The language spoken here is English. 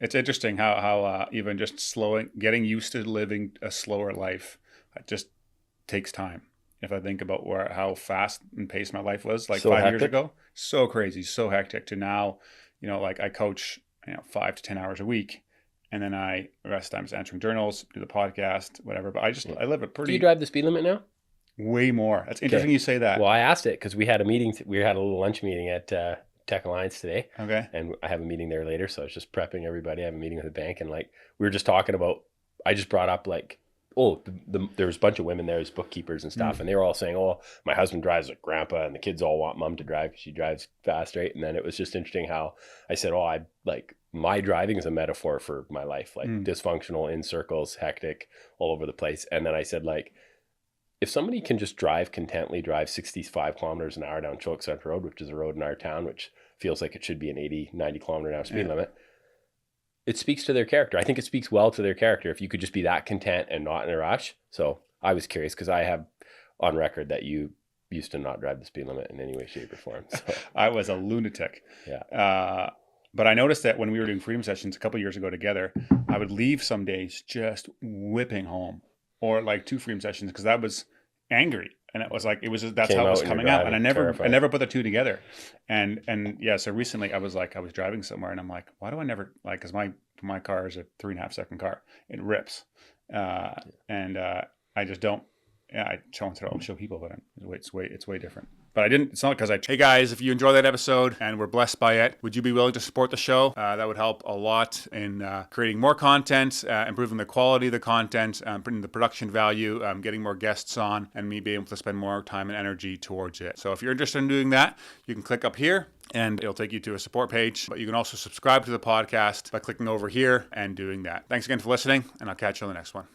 It's interesting how even just getting used to living a slower life, it just takes time. If I think about how fast and paced my life was like So 5 years hectic. ago, so crazy, so hectic to now, like I coach, 5 to 10 hours a week, and then the rest of the time is answering journals, do the podcast, whatever. But Yeah. I live a Do you pretty drive the speed limit now? way more. That's Okay. interesting you say that. Well, I asked it because we had a meeting. We had a little lunch meeting at Tech Alliance today, Okay. and I have a meeting there later. So I was just prepping everybody. I have a meeting with the bank, and like we were just talking about. I just brought up like, oh, there was a bunch of women there as bookkeepers and stuff, and they were all saying, oh, my husband drives like grandpa, and the kids all want mom to drive because she drives fast, right? And then it was just interesting how I said, oh, I like my driving is a metaphor for my life, like dysfunctional, in circles, hectic, all over the place. And then I said like, if somebody can just drive 65 kilometers an hour down Chilliwack Center Road, which is a road in our town, which feels like it should be an 80, 90 kilometer an hour speed limit, it speaks to their character. I think it speaks well to their character if you could just be that content and not in a rush. So I was curious because I have on record that you used to not drive the speed limit in any way, shape, or form. So I was a lunatic. yeah. But I noticed that when we were doing freedom sessions a couple years ago together, I would leave some days just whipping home, or like 2 freedom sessions, because I was angry, and it was like that's Came how it was out and you're coming out, and I driving, never terrified. put the two together, and yeah. So recently, I was driving somewhere, and I'm like, why do I never like? Because my car is a 3.5 second car, it rips, and I just don't. Yeah, I I'll show people, but it's way different. But I didn't. It's not because I. Hey guys, if you enjoy that episode and were blessed by it, would you be willing to support the show? That would help a lot in creating more content, improving the quality of the content, bringing the production value, getting more guests on, and me being able to spend more time and energy towards it. So if you're interested in doing that, you can click up here and it'll take you to a support page. But you can also subscribe to the podcast by clicking over here and doing that. Thanks again for listening, and I'll catch you on the next one.